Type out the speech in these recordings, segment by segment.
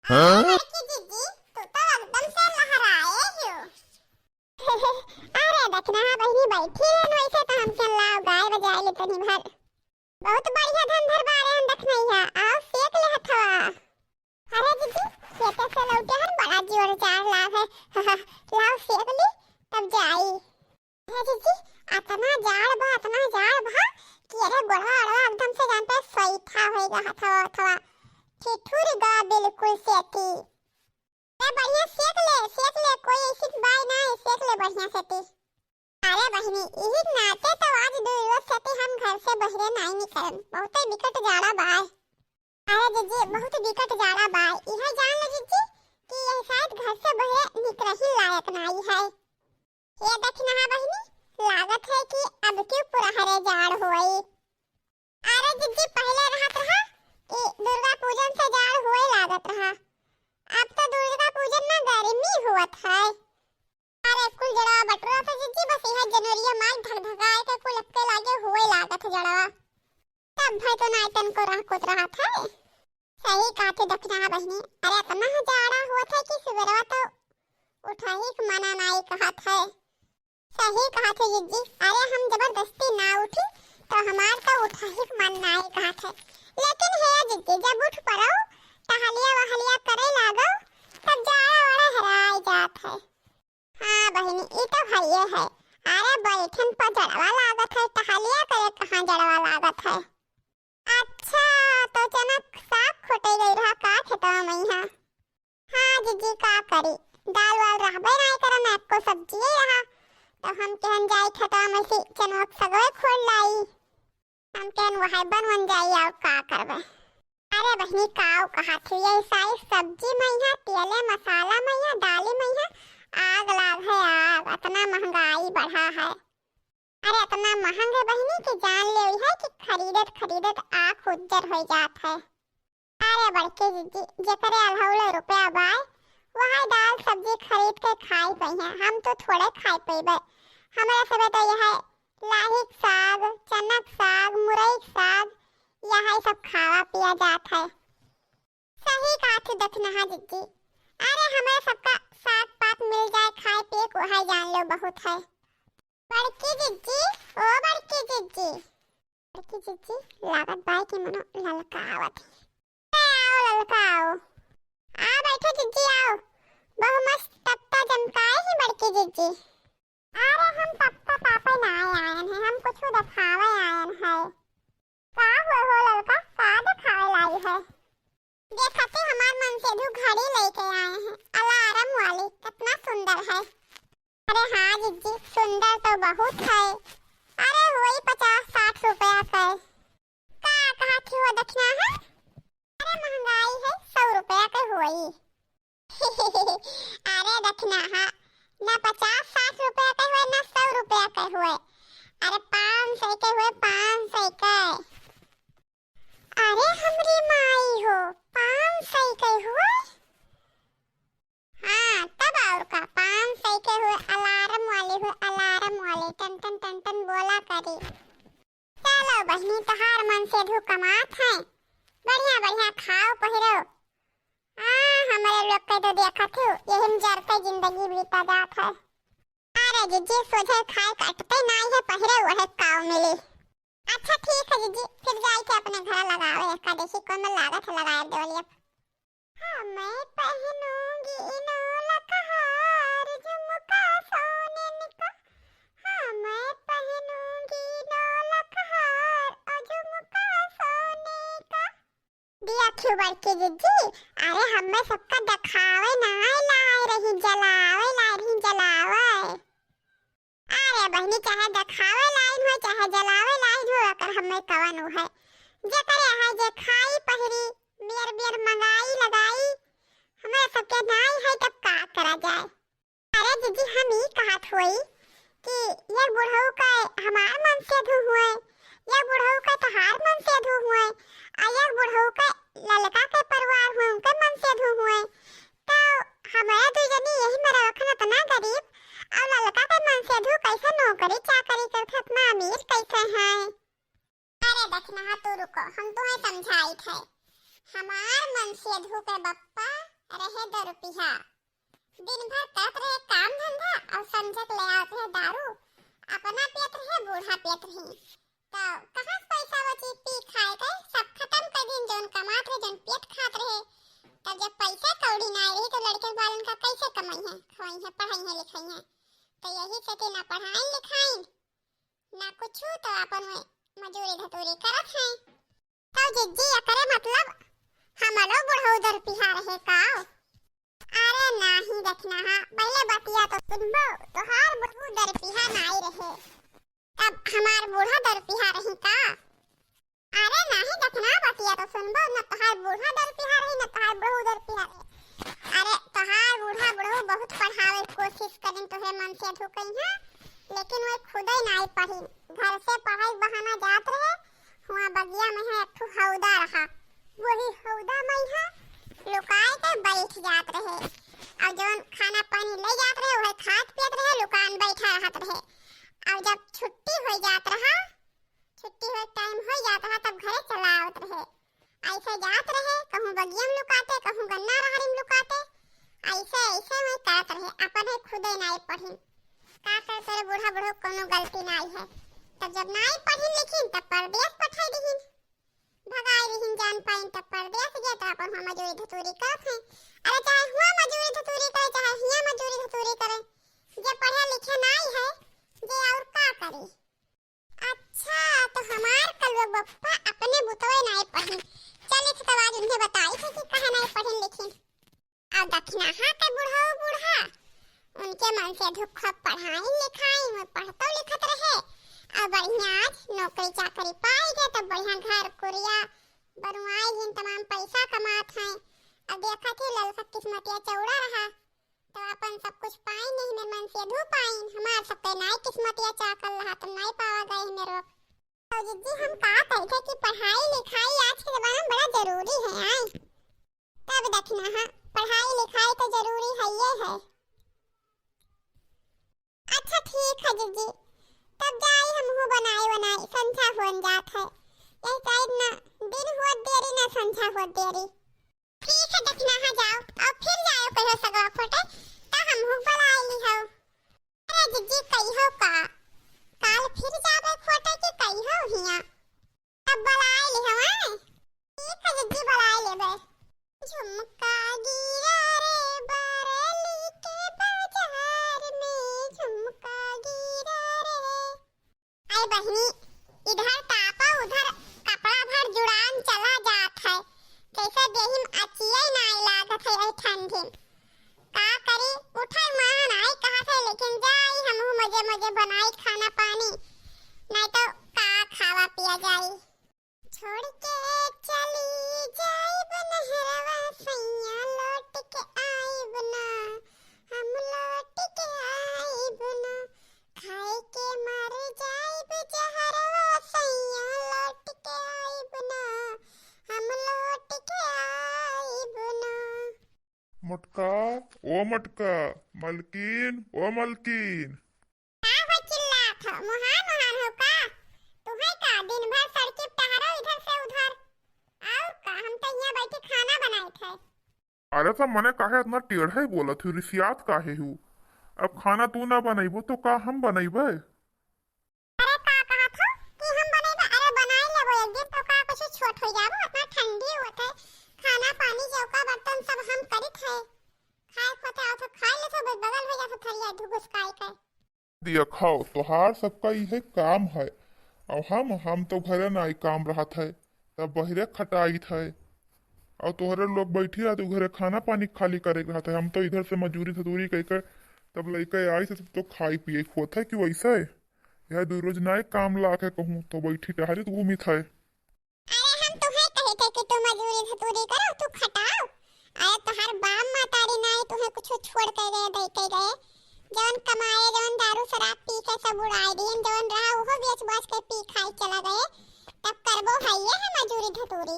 हाँ? की जीजी तू तो एकदम से लहराए हो। अरे दक्षिणा बहिनी बैठी है वैसे तो हम चल लाओ गाय बजाए ले तनी भर। बहुत बढ़िया धन धर बारे हम दखनैया आओ सेक ले हथवा। अरे जीजी खेते से लौटे हन बड़ा जोर चार लाभ है। लाओ सेक ली तब जाई। अरे जीजी अतना जाड़ बा कि अरे गोड़ा अड़वा एकदम से जानते सईठा होएगा हथवा हथवा ठिठुर गा बिल्कुल सेती। अरे बढ़िया सेक ले कोई ऐसी बाई ना सेक ले बढ़िया सेती। अरे बहिनी यही नाते तो आज दूर सेती हम घर से बहरे नहीं निकलन बहुत विकट जाड़ा बाय। अरे जीजी बहुत विकट जाड़ा बाय यह जान लो जीजी कि यह शायद घर से बहरे निकल ही लायक नहीं है। ये दक्षिणा बहिनी लागत है कि अब क्यों पूरा हरे जाड़ होई। अरे जीजी पहले रहत रहा कि दुर्गा पूजन से जाड़ होए लागत रहा अब तो दुर्गा पूजन में गर्मी हुआ है। अरे कुल जड़वा बटुरा था जीजी बस यह जनवरी मार धगधगाए के कुल अक्के लागे हुए लागत जड़वा तब भाई तो नाइटन को रह कुत रहा था। सही काथे दक्षिणा बहिनी अरे इतना जाड़ा हुआ था कि सुबह तो उठा ही मना नहीं कहा था। सही कहा थे जीजी अरे हम जबरदस्ती ना उठी तो हमार तो उठा ही मन नहीं कहा था लेकिन है जीजी जब उठ पड़ो टहलिया वहलिया करे लागो तब जाड़ा वाला हराई जात है। हाँ बहिनी ये तो भइए है। अरे बैठन पर जड़वा लागत है टहलिया करे कहाँ जड़वा लागत है। अच्छा तो चनक साग खोटे गई रहा का खेतवा में है। हाँ जीजी का करी दाल वाल रहबे नहीं करन आपको सब्जी रहा तो हम कहन जाई खेतवा में से चनक सगवे खोल लाई हम कहन वह बनवन जाई और का करबे। अरे बहनी काव कहा थी ये सारी सब्जी में है तेले मसाला में है दाली में है आग लाग है आग इतना महंगाई बढ़ा है। अरे इतना महंग है बहनी कि जान ले है कि खरीदत आँख उज्जर हो जात है। अरे बड़के जीजी जेकरे अल्हौले रुपया बाय वही दाल सब्जी खरीद के खाई पई है हम तो थोड़े खाई पईबे। हमारे सबे तो यह लाहिक साग चनक साग मुरई साग यही सब खावा पिया जात है। सही काठी दक्षिणा जीजी अरे हमें सबका साग पात मिल जाए खाए पिए को है जान लो बहुत है। बड़की जीजी ओ बड़की जीजी लागत बाई की मनो ललकावत आओ ललकाओ आ बैठो जीजी आओ बहु मस्त तत्ता जमकाए ही बड़की जीजी। अरे हम तत्ता पापा ना आयन है हम कुछ दिखावे आयन है। का हो लड़का का दिखावे लाई है। देखते हमार मन से धू घड़ी लेके आए हैं अलार्म वाली कितना सुंदर है। अरे हाँ जीजी सुंदर तो बहुत है। अरे वही 50-60 रुपया का कहा थी वो दक्षिणा है। अरे महंगाई है 100 रुपया का हुई। अरे दक्षिणा है ना 50-60 रुपया का हुए ना 100 रुपया का हुए अरे 500 के हुए 500 का। अरे हमरी माई हो 500 के हुए। हाँ तब और का 500 के हुए अलार्म वाले टन टन बोला करी। चलो बहनी तहार मन से धू कमात है बढ़िया खाओ पहिरो। हमारे लोग के तो देखा थे यही जरते जिंदगी बीता जात है। अरे जीजी सोचे खाए कटते नहीं है पहिरे वह काव मिली। अच्छा ठीक है जीजी फिर जाई के अपने घर लगाओ एकादशी को मैं लागत लगा देवली। हाँ मैं पहनूंगी इनोला हार झुमका सोने का। हाँ मैं पहनूंगी इनोला हार और झुमका सोने का। दिया क्यों बड़की जीजी अरे हमें सबका दिखावे ना लाए रही जलावे। अरे बहनी चाहे दिखावे लाइन हो चाहे जलावे लाइन हो अगर हमें कवन है जे करे है जे खाई पहिरी बियर मंगाई लगाई हमें सबके नाई है तब का करा जाए। अरे जीजी हम ही कहत होई कि ये बुढ़ऊ का हमार मन से धू हुए ये बुढ़ऊ का तहार मन से धू हुए ये बुढ़ऊ का ललका के परिवार हुए उनके मन से धू हुए तो हमारे दो जनी यही मेरा रखना इतना गरीब और ललका के मन से धू कैसे नौकरी चाकरी करके इतना अमीर कैसे हैं। अरे दक्षिणा तू रुको हम तुम्हें समझाई थे हमार मन से धू के बप्पा रहे दरुपिया दिन भर करत रहे काम धंधा और संजक ले आवत रहे दारू अपना पियत रहे बूढ़ा पियत रहे तो कहां से पैसा बची पी खाए के सब खत्म कर दिन जोन कमात रहे जोन पियत खात रहे तब जब पैसा कौड़ी ना रही तो लड़के वालन का कैसे कमाई है खवाई है पढ़ाई है लिखाई है तो यही से ना पढ़ाई लिखाई ना कुछ तो अपन में मजूरी धतूरी करत है तो जिज्जी करे मतलब हमरो बुढ़ऊ दर पिहा रहे का अरे नाही देखना हा पहले बतिया तो सुनबो तोहार बुढ़ऊ दर पिहा नहीं रहे तब हमार बूढ़ा दर पिहा रही का अरे नाही देखना बतिया तो सुनबो न तोहार बूढ़ा दर पिहा रही न तोहार बुढ़ऊ दर पिहा रही अरे तोहार बूढ़ा बुढ़ऊ बहुत पढ़ावे कोशिश करें तोहे मन से धुकई है लेकिन वे खुद ही नहीं पढ़ी घर से पढ़ाई बहाना जात रहे हुआ बगिया में है एक हौदा रहा वही हौदा में है लुकाए के बैठ जात रहे और जोन खाना पानी ले जात रहे वह खात पियत रहे लुकान बैठा रहत रहे और जब छुट्टी हो जात रहा छुट्टी हो टाइम हो जात रहा तब घरे चला आवत रहे ऐसे जात रहे कहूं बगिया में लुकाते कहूं गन्ना रहरी में लुकाते ऐसे ऐसे में करत रहे अपन है खुद ही नहीं पढ़ी का कर तेरे बूढ़ा बुढ़ो कोनो गलती नहीं है तब जब नहीं पढ़ी लिखी तब परदेश पठाई दीहिन भगाई रहीन जान पाइन तब परदेश गए तो अपन हम मजूरी धतूरी करत हैं अरे चाहे हुआ मजूरी धतूरी करे चाहे हिया मजूरी धतूरी करे जे पढ़े लिखे नहीं है जे और का करे अच्छा तो हमार कलवा बप्पा अपने बुतवे नहीं पढ़ी चल इस तो आज उन्हें बताई थी कि कहे नहीं पढ़ी लिखी और दक्षिणा हा के बूढ़ा बूढ़ा उनके मन से धुखा पढ़ाई लिखाई में पढ़तो लिखत रहे और बढ़िया आज नौकरी चाकरी पाई गए तो बढ़िया घर कुरिया बरुआई जिन तमाम पैसा कमात हैं अब देखा थी ललका किस्मतिया चौड़ा रहा तो अपन सब कुछ पाई नहीं मेरे मन से धू पाई हमार सबके नहीं किस्मतिया चाकल रहा तो नहीं पावा गए मेरे तो जिद्दी हम कहा कहते कि पढ़ाई लिखाई आज के जमाने में बड़ा जरूरी है आई तब देखना हाँ पढ़ाई लिखाई तो जरूरी है ये है अच्छा ठीक है जिद्दी तब जाई हम हो बनाई संध्या होन जात है यही शायद ना दिन हुआ देरी ना संध्या हुआ देरी ठीक है देखना हाँ जाओ और फिर जाओ कहो सगवा खोटे तो हम हो बनाई ली हो अरे जिज्जी कही हो का काल फिर जावे खोटे की कही हो हिया अब बनाई ली हो ठीक है जिज्जी बनाई ले बे झुमका गिरा रे बरेली के बाजार में झुमका गिरा रे आई बहनी इधर तापा उधर कपड़ा भर जुड़ान चला जात है कैसे देहिम अचिए नहीं लागत है ठंडी का करी उठल मान आई कहां से लेकिन जाई हम मजे मजे बनाई खाना पानी नहीं तो का खावा पिया जाई छोड़ के चली जाई बनहरवा सैया लौट के आई बना हम लौट के आई बना खाए के मर जाई बेजहरवा सैया लौट के आई बना हम लौट के आई बना मटका ओ मटका मलकीन ओ मलकीन का हो चिल्लात हो महान महान हो का तुम्हें का दिन भर सड़के टहरो इधर से उधर और का हम तो यहाँ बैठे खाना बनाए थे अरे सब मने काहे इतना टेढ़े बोलत हूँ रिसियात काहे हूँ अब खाना तू ना बनाइबो तो का हम बनाइबे अरे का कहा था कि हम बनाएबे अरे बनाई लेबो एक दिन तो का कुछ छोट हो जाबो इतना ठंडी होत है खाना पानी चौका बर्तन सब हम करित है खाए खोते और तो खाए ले तो बगल में जा थरिया धुगुस काई के दिया खाओ तोहार सबका यह काम है और हम तो घरे ना काम रहत है तब बहरे खटाई थे और तोहरे लोग बैठी रहते घरे खाना पानी खाली करे रहते हम तो इधर से मजूरी धतूरी कहकर तब लड़के आई से तो खाई पिए खोत है कि वैसे यह दो रोज ना काम ला के कहूँ तो बैठी टहरी तो घूमी थे अरे हम तुम्हें कहे थे कि तुम मजूरी धतूरी करो तू खटाओ अरे तोहर बाप मातारी ना तुम्हें कुछ छोड़ के गए दे के गए जवन कमाए जवन दारू शराब पी के सब उड़ाई दिए जवन रहा वो बेच बाच के पी खाई चला गए तब करबो है ये है मजूरी धतूरी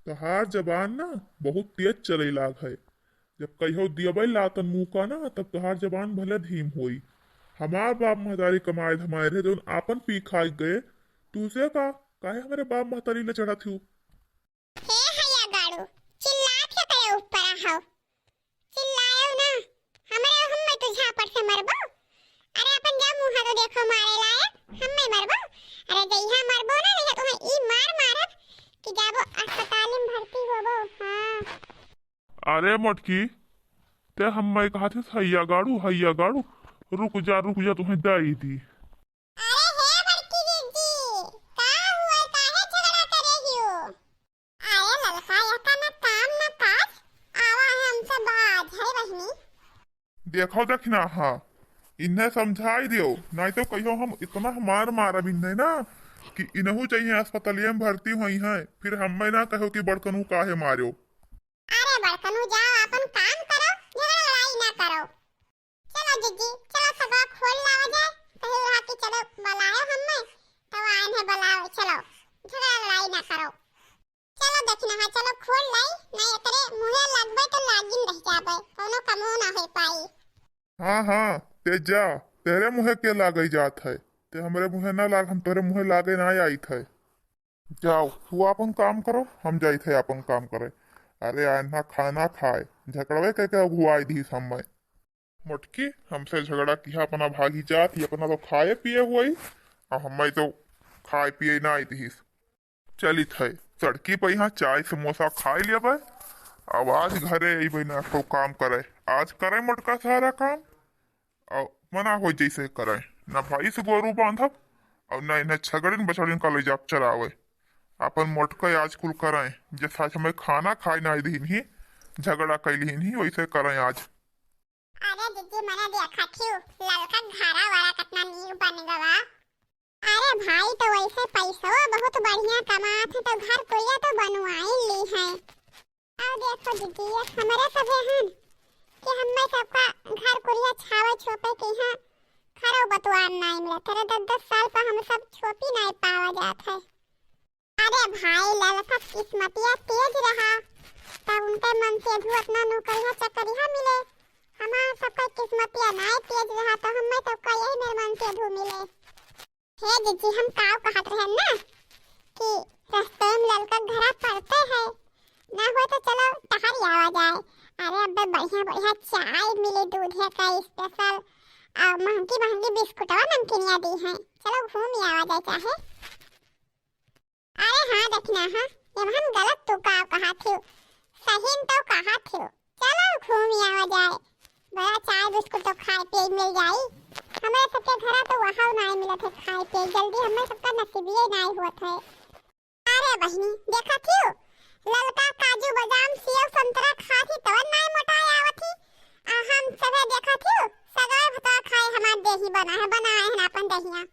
तोहार जबान ना बहुत तेज चले लाग है जब कहो दियबे लातन मुँह का ना तब तोहार जबान भले धीम होई हमार बाप महतारी कमाए धमाए रहे जवन आपन पी खाई गए तुझे का काहे हमारे बाप महतारी ले चढ़ा थी हे हैया गाड़ू चिल्ला के करे ऊपर आओ अरे मोटकी ते हम मैं कहा थे हैया गाड़ू रुक जा तुम्हें दाई दी। अरे हे बड़की दीदी का हुआ काहे झगड़ा करे हियो? अरे ललका यका ना काम ना काज आवा है हमसे बाज है बहनी। देखो देखना हाँ इन्हें समझाई दियो नहीं तो कहियो हम इतना मार मारा भी नहीं ना कि इनहू चाहिए अस्पतालिया में भर्ती हुई है फिर हमें ना कहो कि बड़कनू काहे मारो। अरे बड़कनू जाओ अपन काम करो झगड़ा लड़ाई ना करो। चलो जीजी चलो सगवा खोल लावा जाए कहीं रहा कि चलो बुलाओ हमें तो आए हैं बुलाओ चलो झगड़ा लड़ाई ना करो। चलो देखना है चलो खोल लाई नहीं तेरे मुंहे लगबे तो लागिन रह जाबे कोनो कमो ना हो पाई। हाँ ते जा तेरे मुँहे के लागई जात है ते हमारे मुँहे ना लाग हम तेरे मुँहे लागे ना आई थे। जाओ तू अपन काम करो हम जाई थे अपन काम करे। अरे आए ना खाना खाए झगड़वे के अगुआई दी समय मोटकी हमसे झगड़ा किया अपना भागी जात अपना तो खाए पिए हुई और हमें तो खाए पिए ना आई थी। चली थे सड़की पे यहाँ चाय समोसा खाए लिया भाई अब आज घरे आई ना तो काम करे आज करे मोटका सारा काम और मना हो जैसे करे ना भाई से गोरू बांधब और न इन्हें छगड़िन बछड़िन का ले जाप चरावे अपन मोटका आज कुल करें जैसा हमें खाना खाए ना दी ही झगड़ा कैली ही वैसे करें आज। अरे दीदी मने देखा थी ललका घारा वाला कितना नींव बन गवा। अरे भाई तो वैसे पैसा बहुत बढ़िया कमात है तो घर कोई तो बनवाई ली है। अब देखो दीदी ये हमारे सब हैं कि हमें सबका घर कुरिया छावे छोपे के यहाँ खरो बतवान नहीं मिले तेरे 10-10 साल पर हम सब छोपी नहीं पावा जात है। अरे भाई ललका किस्मतिया तेज रहा तब उनके मन से भी उतना नौकरिया चक्करिया मिले हमारा सबका किस्मतिया नहीं तेज रहा तो हमें सबका यही मेरे मन से भी मिले। हे दीदी हम काव कहत रहे ना कि रास्ते में ललका घरा पड़ते हैं ना हो तो चलो टहर आवा जाए। अरे अब बढ़िया बढ़िया चाय मिले दूध है का स्पेशल और महंगी महंगी बिस्कुटवा नमकीनिया दी हैं चलो घूम आवा जाए चाहे। अरे हाँ देखना हाँ ये हम गलत तो काव कहा थी सही तो कहा थी चलो घूम आवा जाए बड़ा चाय बिस्कुट तो खाए पिए मिल जाए। हमें सबके घर तो वहाँ नहीं मिला थे खाए पिए जल्दी हमें सबका नसीब ही नहीं हुआ था। अरे बहनी देखा थी ललका काजू बादाम सेव संतरा खाती तो नहीं मोटाई आवती हम सबे देखा थी सगाई भता खाए हमार देही बनाए हैं अपन दहिया।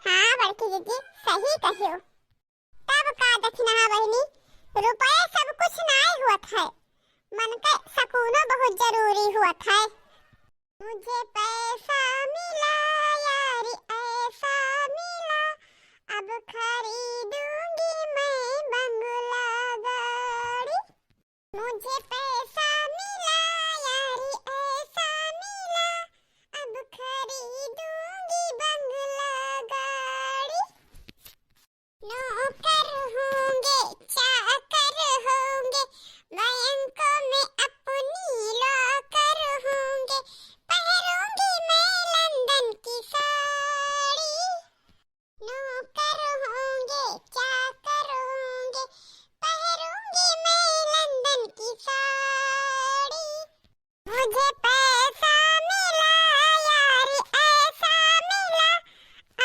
हाँ बड़की दीदी सही कहियो तब का दक्षिणा बहनी रुपये सब कुछ नहीं हुआ है मन का सुकून बहुत जरूरी हुआ है। मुझे पैसा मिला यारी ऐसा मिला अब खरीदूंगी मैं बंगला गाड़ी। मुझे पैसा मिला यारी ऐसा मिला अब खरीदूंगी बंगला गाड़ी। नौकर होंगे चाकर होंगे बैंकों में अपनी लॉकर होंगे पहनूंगी मैं लंदन की साड़ी। नौकर होंगे चाकर होंगे पहनूंगी मैं लंदन की साड़ी। मुझे पैसा मिला यारी ऐसा मिला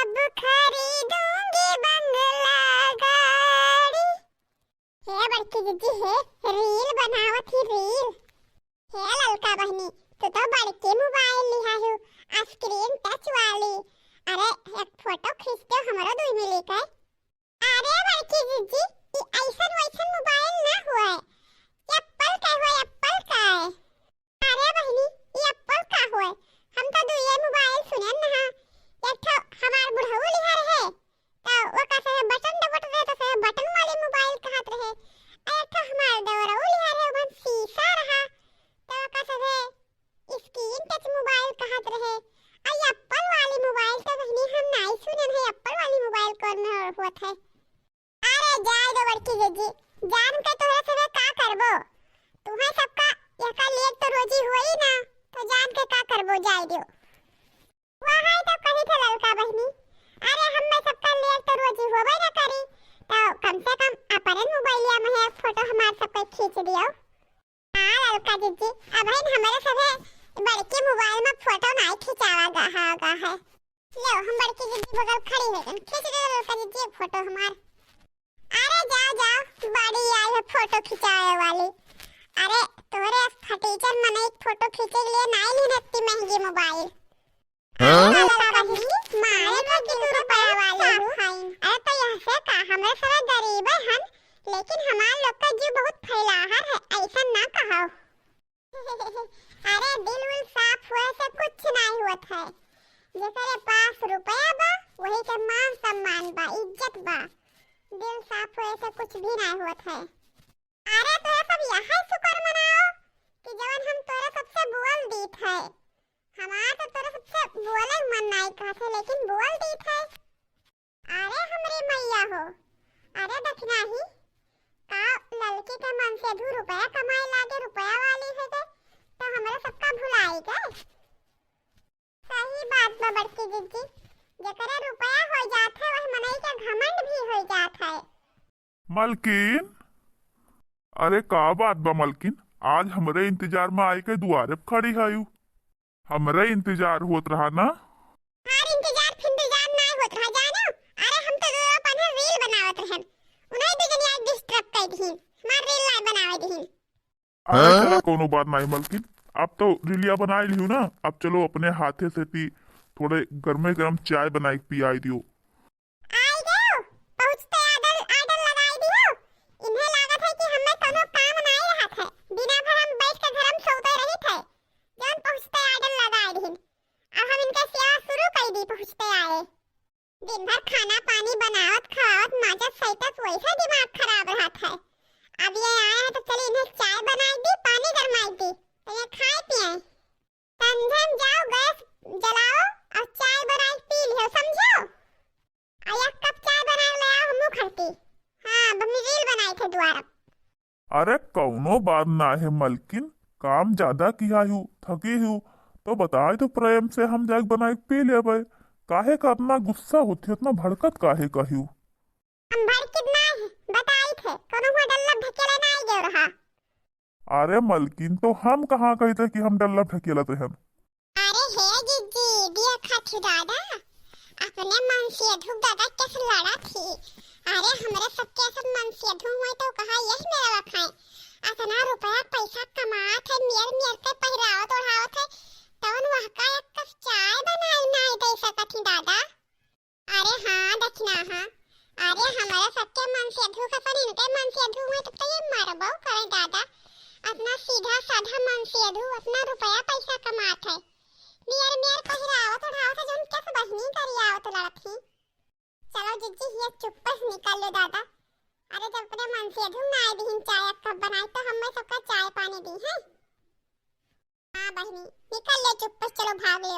अब खरीदूंगी बंगला गाड़ी। हे बड़की दीदी है रील बनावत ही रील। हे ललका बहनी तू तो बड़के मोबाइल लिया है स्क्रीन टच वाली। अरे एक फोटो खींच दो हमारा दूर मिले का। अरे बड़की दीदी ये ऐसा वैसा मोबाइल ना हुआ है एप्पल का हुआ एप्पल का है। अरे बहनी ये एप्पल का हुआ हम तो दो ये मोबाइल सुने ना एक तो हमार बुढ़ऊ लिया रहे तो वो कैसे बटन दबट रहे तो बटन वाले मोबाइल कहत रहे एक तो हमार दवरऊ लिया रहे वो शीशा रहा तो कैसे स्क्रीन टच मोबाइल कहत रहे और एप्पल वाली मोबाइल तो बहनी हम नहीं सुने हैं एप्पल वाली मोबाइल कौन में होत है। अरे जाए दो बड़की दीदी जान के तोरे से का करबो तुम्हें सबका यका लेट तो रोजी हुई ना तो जान के का करबो जाए दो वहां तो कही थे ललका बहनी। अरे हम में सबका लेट तो रोजी होबे ना करी तो कम से कम अपन मोबाइलिया में एक फोटो हमार सबको खींच दियो। हाँ ललका जीजी, अब हमारे सभे बड़के मोबाइल में फोटो नहीं खिंचावा गा है। लो हम बड़की जीजी बगल खड़ी है, खींच दे ललका जीजी एक फोटो हमार। अरे जाओ जाओ, बड़ी आई है फोटो खिंचावे वाली। अरे तोरे फटीचर मन एक फोटो खींचे के लिए नहीं लेने इतनी महंगी मोबाइल। मारे तो कितने रुपए वाली हूँ। अरे तो यह से का हमारे सारे गरीब हैं, लेकिन हमारे लोग का जीव बहुत फैलाहा है, ऐसा ना कहो। अरे दिल विल साफ हुए से कुछ नहीं हुआ है। जिसके पास रुपया बा वही के मान सम्मान बा, इज्जत बा। दिल साफ हुए से कुछ भी नहीं हुआ है। अरे तोरा सब यहाँ शुक्र मनाओ कि जवन हम तोरा सबसे बोल दीत है। हमारा तो तोरा सबसे बोले मन नहीं कहते, लेकिन बोल दीत है। अरे हमरे मैया हो, अरे दक्षिणा ही का लड़की के मन से दू रुपया कमाए लागे, रुपया वाली है तो हमारा सबका भुलाई गए। सही बात बा बड़की जीजी, जकरे रुपया हो जात है वही मनई के घमंड भी हो जात है। मलकिन, अरे का बात बा मलकिन, आज हमरे इंतजार में आई के दुआरे पे खड़ी है। हमरे इंतजार होत रहा ना। हार इंतजार फिंतजार नहीं होत रहा जानो। अरे हम तो दोनों अपन रील बनावत रहन, उन्हें भी जनी आज डिस्टर्ब कर दी, हमार रील नहीं बनावे दी। अरे चला कोनो बात नहीं मलकिन, अब तो रीलिया बना लियो ना। अब चलो अपने हाथे से थोड़े गर्मे गर्म चाय बनाई पियाई दियो। आई गयो पहुंचते आडल आडल लगाई दियो। इन्हें लागत है कि हमें कोनो काम नहीं रहत है, बिना भर हम बैठ के घर में सोते रही थे। जन पहुंचते आडल लगाई दी, अब हम इनका सेवा शुरू कर दी। पहुंचते आए दिन भर खाना पानी बनावत खावत माजत सहित वैसा दिमाग खराब रहत है। अब ये आए हैं तो चलिए इन्हें चाय बनाई दी, पानी गरमाई दी, तो ये खाए पिए। संझे में जाओ गैस जलाओ और चाय बनाई पी लियो, समझो। एक कप चाय बना ले आओ, हम खरती। हाँ मम्मी रील बनाई थे द्वारा। अरे कौनो बात ना है मलकिन, काम ज्यादा किया हूँ, थकी हूँ तो बताए तो प्रेम से हम जाके बनाए पी ले। काहे का इतना गुस्सा होती, इतना भड़कत काहे कहूँ। हम भड़कित नहीं बताई थे, कोनो हुआ डल्ला ढकेले नहीं गयो रहा। अरे मलकिन, तो हम कहाँ कहते कि हम डल्ला ढकेलते हैं। अरे हे जीजी दिया खाथी दादा, अपने मन से धूप दादा कैसे लड़ा थी। अरे हमारे सबके सब मन से धूप हुए तो कहा यही मेरा वखाए। इतना रुपया पैसा कमात है, मेर के पहरावत ओढ़ावत है, तवन वह का एक कप चाय बनाई नहीं दे सकती दादा। अरे हाँ दक्षिणा हाँ, अरे हमारे सबके मन से धूप अपन इनके मन से धूप हुए तो ये मरबो करे दादा। अपना सीधा साधा मन से धूप अपना रुपया पैसा कमात है, मेर पहरावत ओढ़ावत है, जौन कैसे बहनी करियावत लड़थी। चलो जीजी ये चुप से निकल लो दादा। अरे जब अपने मन से धूप ना दी चाय कब बनाई तो हमें सबका चाय पानी दी है। हाँ बहनी निकल ले चुप, चलो भाग लो।